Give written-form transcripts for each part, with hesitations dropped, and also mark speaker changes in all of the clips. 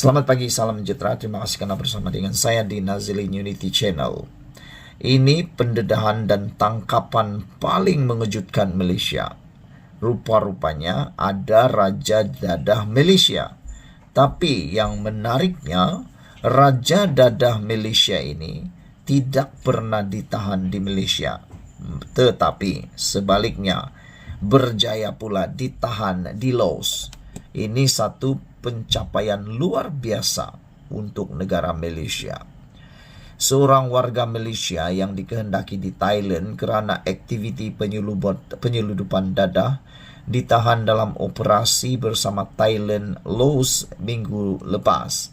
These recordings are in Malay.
Speaker 1: Selamat pagi, salam sejahtera. Terima kasih karena bersama dengan saya di Nazilin Unity Channel. Ini pendedahan dan tangkapan paling mengejutkan Malaysia. Rupa-rupanya ada Raja Dadah Malaysia. Tapi yang menariknya, Raja Dadah Malaysia ini tidak pernah ditahan di Malaysia. Tetapi sebaliknya, berjaya pula ditahan di Laos. Ini satu pencapaian luar biasa untuk negara Malaysia. Seorang warga Malaysia yang dikehendaki di Thailand kerana aktiviti penyeludupan dadah ditahan dalam operasi bersama Thailand Laos minggu lepas.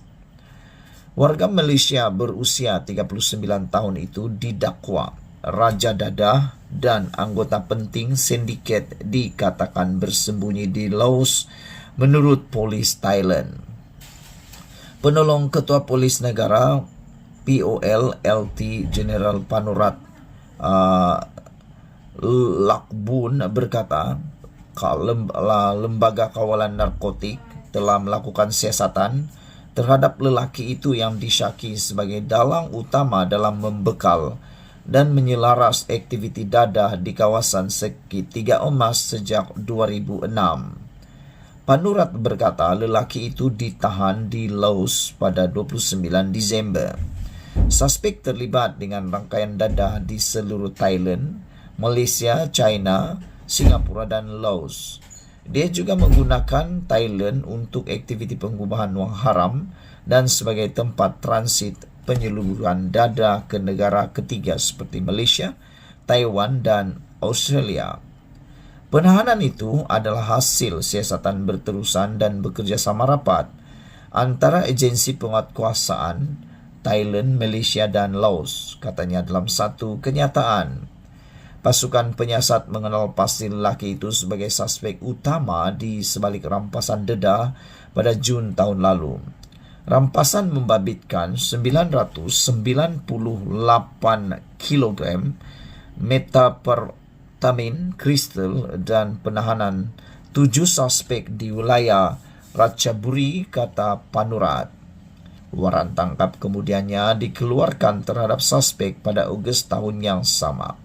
Speaker 1: Warga Malaysia berusia 39 tahun itu didakwa Raja Dadah dan anggota penting sindiket dikatakan bersembunyi di Laos menurut polis Thailand. Penolong Ketua Polis Negara POL LT General Panurat Lakbun berkata, lembaga kawalan narkotik telah melakukan siasatan terhadap lelaki itu yang disyaki sebagai dalang utama dalam membekal dan menyelaras aktiviti dadah di kawasan segitiga emas sejak 2006. Panurat berkata lelaki itu ditahan di Laos pada 29 Disember. Suspek terlibat dengan rangkaian dadah di seluruh Thailand, Malaysia, China, Singapura dan Laos. Dia juga menggunakan Thailand untuk aktiviti pengubahan wang haram dan sebagai tempat transit penyeludupan dadah ke negara ketiga seperti Malaysia, Taiwan dan Australia. Penahanan itu adalah hasil siasatan berterusan dan bekerjasama rapat antara agensi penguatkuasaan Thailand, Malaysia dan Laos, katanya dalam satu kenyataan. Pasukan penyiasat mengenal pasti lelaki itu sebagai suspek utama di sebalik rampasan dedah pada Jun tahun lalu. Rampasan membabitkan 998 kilogram methamphetamine kristal dan penahanan 7 suspek di wilayah Ratchaburi, kata Panurat. Waran tangkap kemudiannya dikeluarkan terhadap suspek pada Ogos tahun yang sama.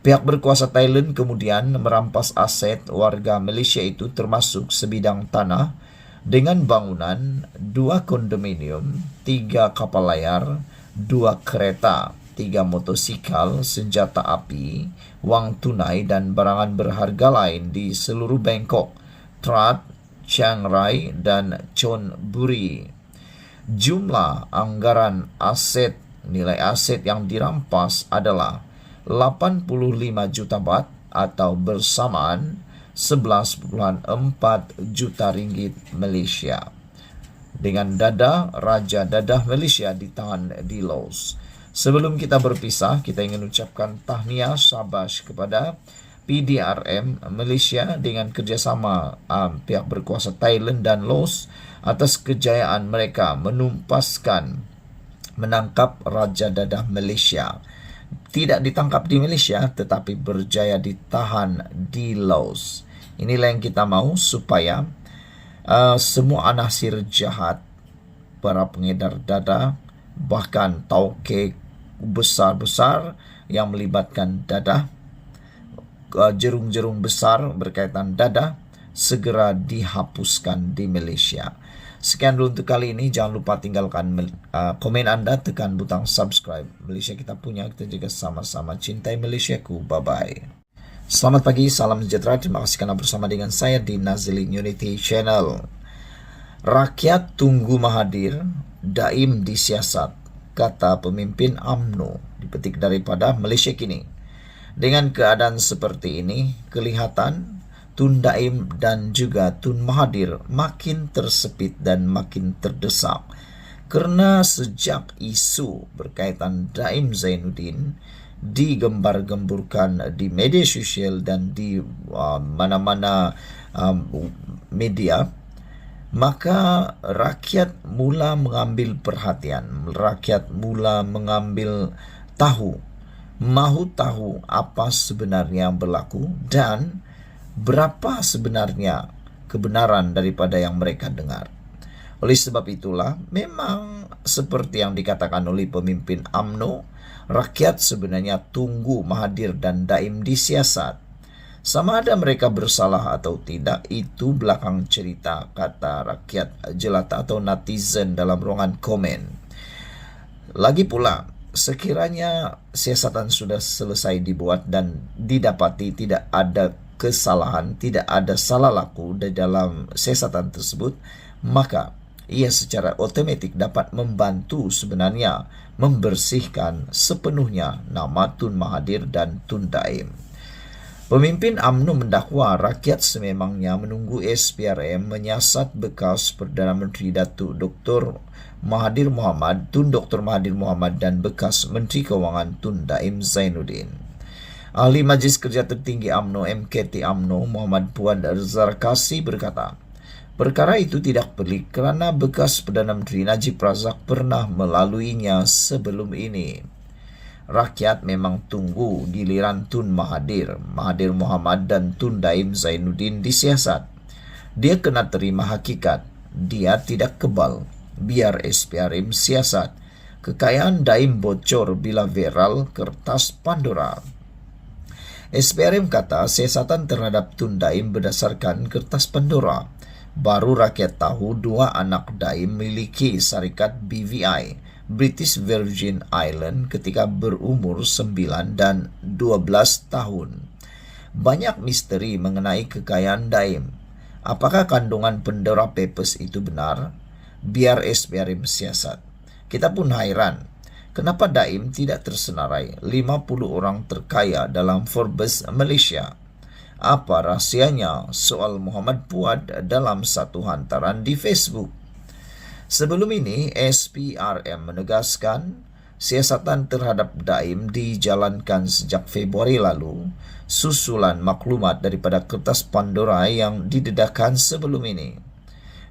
Speaker 1: Pihak berkuasa Thailand kemudian merampas aset warga Malaysia itu termasuk sebidang tanah dengan bangunan, 2 kondominium, 3 kapal layar, 2 kereta, 3 motosikal, senjata api, wang tunai dan barangan berharga lain di seluruh Bangkok, Trat, Chiang Rai dan Chon Buri. Jumlah anggaran nilai aset yang dirampas adalah 85 juta baht atau bersamaan 11,4 juta ringgit Malaysia. Dengan dadah, Raja Dadah Malaysia ditahan di Laos. Sebelum kita berpisah, kita ingin ucapkan tahniah syabas kepada PDRM Malaysia dengan kerjasama pihak berkuasa Thailand dan Laos atas kejayaan mereka menangkap Raja Dadah Malaysia. Tidak ditangkap di Malaysia tetapi berjaya ditahan di Laos. Inilah yang kita mau supaya semua anasir jahat, para pengedar dadah, bahkan tauke besar-besar yang melibatkan dadah, jerung-jerung besar berkaitan dadah, segera dihapuskan di Malaysia. Sekian dulu untuk kali ini. Jangan lupa tinggalkan komen Anda, tekan butang subscribe. Malaysia kita punya, kita juga sama-sama cintai Malaysiaku. Bye-bye. Selamat pagi, salam sejahtera. Terima kasih karena bersama dengan saya di Nazilin Unity Channel. Rakyat tunggu Mahathir, Daim disiasat, kata pemimpin UMNO, dipetik daripada Malaysia Kini. Dengan keadaan seperti ini, kelihatan Tun Daim dan juga Tun Mahathir makin tersepit dan makin terdesak. Karena sejak isu berkaitan Daim Zainuddin digembar-gemburkan di media sosial dan di mana-mana media, maka rakyat mula mengambil perhatian, rakyat mula mengambil mahu tahu apa sebenarnya yang berlaku dan berapa sebenarnya kebenaran daripada yang mereka dengar. Oleh sebab itulah, memang seperti yang dikatakan oleh pemimpin UMNO, rakyat sebenarnya tunggu Mahathir dan Daim disiasat. Sama ada mereka bersalah atau tidak, itu belakang cerita, kata rakyat jelata atau netizen dalam ruangan komen. Lagi pula, sekiranya siasatan sudah selesai dibuat dan didapati tidak ada kesalahan, tidak ada salah laku di dalam siasatan tersebut, maka ia secara otomatis dapat membantu sebenarnya membersihkan sepenuhnya nama Tun Mahathir dan Tun Daim. Pemimpin UMNO mendakwa rakyat sememangnya menunggu SPRM menyiasat bekas Perdana Menteri Datuk Dr. Mahathir Mohamad, Tun Dr. Mahathir Mohamad dan bekas Menteri Keuangan Tun Daim Zainuddin. Ahli Majlis Kerja Tertinggi UMNO MKT UMNO Muhammad Puan Zarkasi berkata, perkara itu tidak pelik kerana bekas Perdana Menteri Najib Razak pernah melaluinya sebelum ini. Rakyat memang tunggu giliran Tun Mahathir, Mahathir Mohamad dan Tun Daim Zainuddin disiasat. Dia kena terima hakikat. Dia tidak kebal. Biar SPRM siasat. Kekayaan Daim bocor bila viral kertas Pandora. SPRM kata siasatan terhadap Tun Daim berdasarkan kertas Pandora. Baru rakyat tahu dua anak Daim memiliki syarikat BVI, British Virgin Island, ketika berumur 9 dan 12 tahun. Banyak misteri mengenai kekayaan Daim. Apakah kandungan Pandora Papers itu benar? Biar SPRM siasat. Kita pun hairan. Kenapa Daim tidak tersenarai 50 orang terkaya dalam Forbes Malaysia? Apa rahsianya? Soal Muhammad Puan dalam satu hantaran di Facebook. Sebelum ini, SPRM menegaskan siasatan terhadap Daim dijalankan sejak Februari lalu, susulan maklumat daripada kertas Pandora yang didedahkan sebelum ini.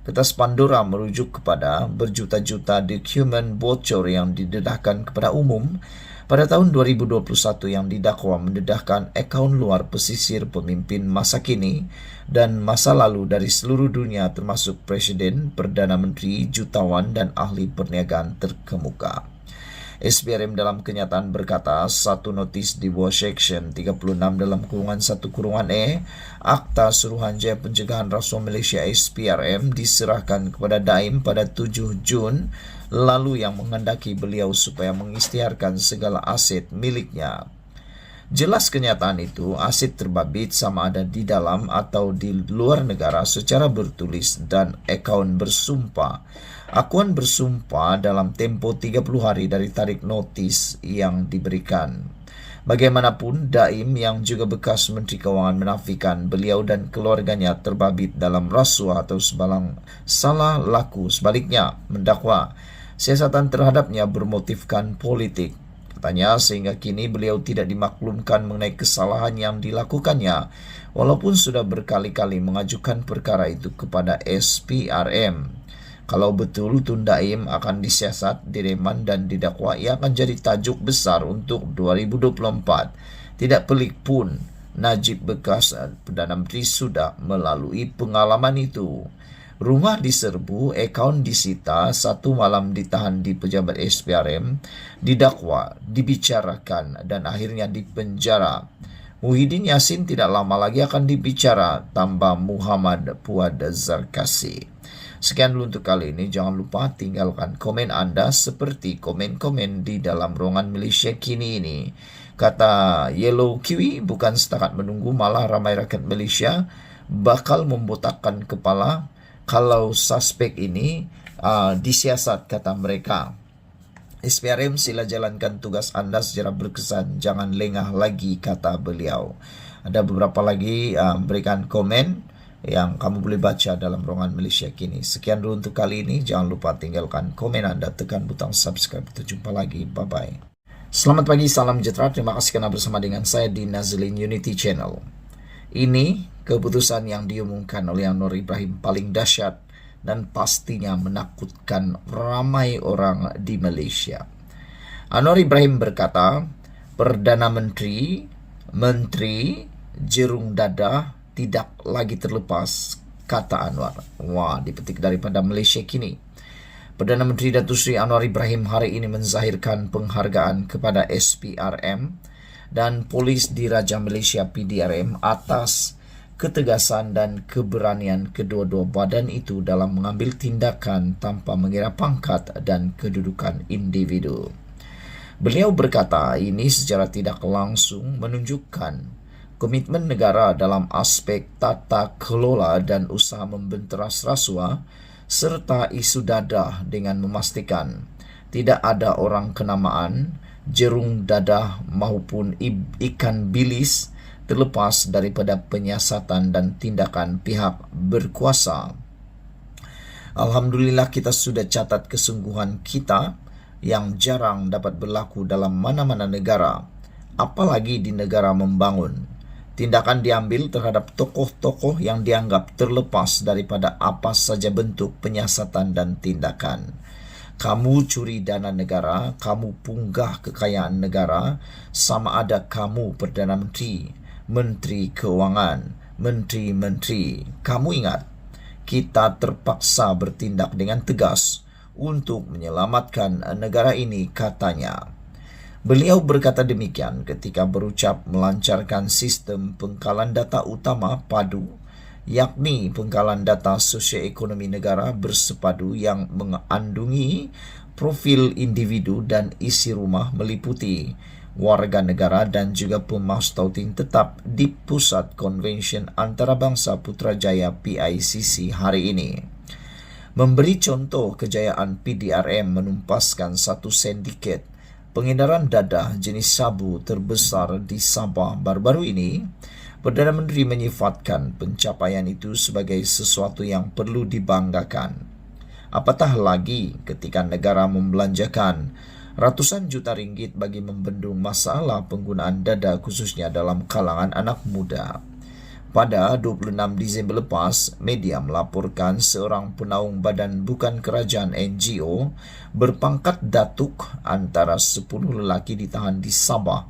Speaker 1: Kertas Pandora merujuk kepada berjuta-juta dokumen bocor yang didedahkan kepada umum pada tahun 2021 yang didakwa mendedahkan akaun luar pesisir pemimpin masa kini dan masa lalu dari seluruh dunia termasuk Presiden, Perdana Menteri, jutawan dan ahli perniagaan terkemuka. SPRM dalam kenyataan berkata, satu notis di bawah Section 36 dalam kurungan 1 kurungan E, Akta Suruhanjaya Pencegahan Rasuah Malaysia SPRM diserahkan kepada Daim pada 7 Jun lalu yang menghendaki beliau supaya mengisytiharkan segala aset miliknya. Jelas kenyataan itu, aset terbabit sama ada di dalam atau di luar negara secara bertulis dan akaun bersumpah. Akuan bersumpah dalam tempoh 30 hari dari tarikh notis yang diberikan. Bagaimanapun, Daim yang juga bekas Menteri Keuangan menafikan beliau dan keluarganya terbabit dalam rasuah atau sebalang salah laku. Sebaliknya, mendakwa siasatan terhadapnya bermotifkan politik. Katanya, sehingga kini beliau tidak dimaklumkan mengenai kesalahan yang dilakukannya, walaupun sudah berkali-kali mengajukan perkara itu kepada SPRM. Kalau betul Tun Daim akan disiasat, direman dan didakwa, ia akan jadi tajuk besar untuk 2024. Tidak pelik pun, Najib bekas Perdana Menteri sudah melalui pengalaman itu. Rumah diserbu, akaun disita, satu malam ditahan di pejabat SPRM, didakwa, dibicarakan dan akhirnya dipenjara. Muhyiddin Yassin tidak lama lagi akan dibicara, tambah Muhammad Puan Zarkasi. Sekian dulu untuk kali ini. Jangan lupa tinggalkan komen Anda seperti komen-komen di dalam ruangan Malaysia kini ini. Kata Yellow Kiwi, bukan setakat menunggu, malah ramai rakyat Malaysia bakal membotakkan kepala kalau suspek ini disiasat, kata mereka. SPRM, sila jalankan tugas Anda secara berkesan, jangan lengah lagi, kata beliau. Ada beberapa lagi berikan komen yang kamu boleh baca dalam ruangan Malaysia kini. Sekian dulu untuk kali ini. Jangan lupa tinggalkan komen Anda, tekan butang subscribe. Kita jumpa lagi. Bye-bye. Selamat pagi, salam sejahtera. Terima kasih karena bersama dengan saya di Nazlin Unity Channel. Ini keputusan yang diumumkan oleh Anwar Ibrahim paling dahsyat dan pastinya menakutkan ramai orang di Malaysia. Anwar Ibrahim berkata, Perdana Menteri, Menteri, Jerung Dadah tidak lagi terlepas kata Anwar. Wah, dipetik daripada Malaysia Kini. Perdana Menteri Datuk Seri Anwar Ibrahim hari ini menzahirkan penghargaan kepada SPRM dan Polis Diraja Malaysia PDRM atas ketegasan dan keberanian kedua-dua badan itu dalam mengambil tindakan tanpa mengira pangkat dan kedudukan individu. Beliau berkata ini secara tidak langsung menunjukkan komitmen negara dalam aspek tata kelola dan usaha membenteras rasuah serta isu dadah dengan memastikan tidak ada orang kenamaan, jerung dadah maupun ikan bilis terlepas daripada penyiasatan dan tindakan pihak berkuasa. Alhamdulillah kita sudah catat kesungguhan kita yang jarang dapat berlaku dalam mana-mana negara, apalagi di negara membangun. Tindakan diambil terhadap tokoh-tokoh yang dianggap terlepas daripada apa saja bentuk penyiasatan dan tindakan. Kamu curi dana negara, kamu punggah kekayaan negara, sama ada kamu Perdana Menteri, Menteri Keuangan, Menteri-Menteri. Kamu ingat, kita terpaksa bertindak dengan tegas untuk menyelamatkan negara ini, katanya. Beliau berkata demikian ketika berucap melancarkan sistem pengkalan data utama PADU, yakni pengkalan data sosioekonomi negara bersepadu yang mengandungi profil individu dan isi rumah meliputi warga negara dan juga pemastautin tetap di Pusat Konvensyen Antarabangsa Putrajaya PICC hari ini. Memberi contoh kejayaan PDRM menumpaskan satu sindiket pengedaran dadah jenis sabu terbesar di Sabah baru-baru ini, Perdana Menteri menyifatkan pencapaian itu sebagai sesuatu yang perlu dibanggakan. Apatah lagi ketika negara membelanjakan ratusan juta ringgit bagi membendung masalah penggunaan dadah khususnya dalam kalangan anak muda. Pada 26 Disember lepas, media melaporkan seorang penaung badan bukan kerajaan NGO berpangkat datuk antara 10 lelaki ditahan di Sabah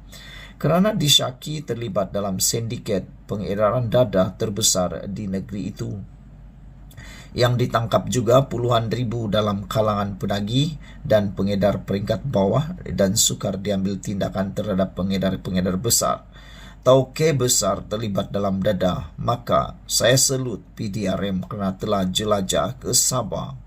Speaker 1: kerana disyaki terlibat dalam sindiket pengedaran dadah terbesar di negeri itu. Yang ditangkap juga puluhan ribu dalam kalangan penagih dan pengedar peringkat bawah dan sukar diambil tindakan terhadap pengedar-pengedar besar. Tauke besar terlibat dalam dadah, maka saya selut PDRM kerana telah jelajah ke Sabah.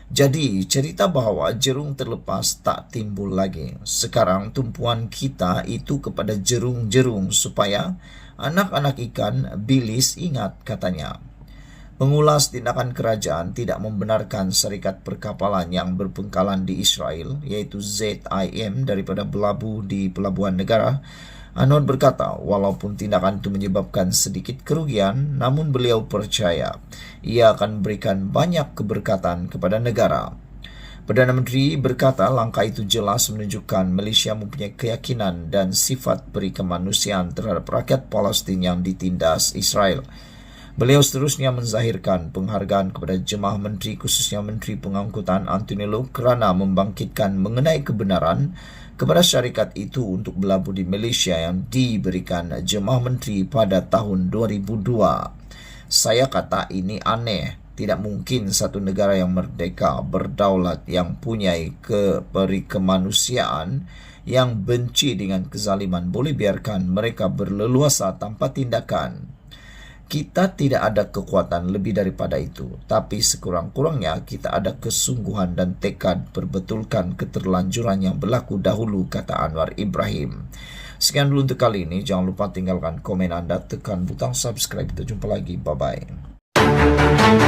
Speaker 1: Jadi, cerita bahawa jerung terlepas tak timbul lagi. Sekarang tumpuan kita itu kepada jerung-jerung supaya anak-anak ikan bilis ingat, katanya. Mengulas tindakan kerajaan tidak membenarkan syarikat perkapalan yang berpengkalan di Israel, iaitu ZIM daripada berlabuh di Pelabuhan Negara. Anwar berkata, walaupun tindakan itu menyebabkan sedikit kerugian, namun beliau percaya ia akan memberikan banyak keberkatan kepada negara. Perdana Menteri berkata langkah itu jelas menunjukkan Malaysia mempunyai keyakinan dan sifat peri kemanusiaan terhadap rakyat Palestin yang ditindas Israel. Beliau seterusnya menzahirkan penghargaan kepada Jemaah Menteri, khususnya Menteri Pengangkutan Anthony Loke kerana membangkitkan mengenai kebenaran kepada syarikat itu untuk berlabuh di Malaysia yang diberikan Jemaah Menteri pada tahun 2002. Saya kata ini aneh. Tidak mungkin satu negara yang merdeka, berdaulat, yang punyai kemanusiaan, yang benci dengan kezaliman boleh biarkan mereka berleluasa tanpa tindakan. Kita tidak ada kekuatan lebih daripada itu, tapi sekurang-kurangnya kita ada kesungguhan dan tekad perbetulkan keterlanjuran yang berlaku dahulu, kata Anwar Ibrahim. Sekian dulu untuk kali ini. Jangan lupa tinggalkan komen anda, tekan butang subscribe. Kita jumpa lagi. Bye-bye.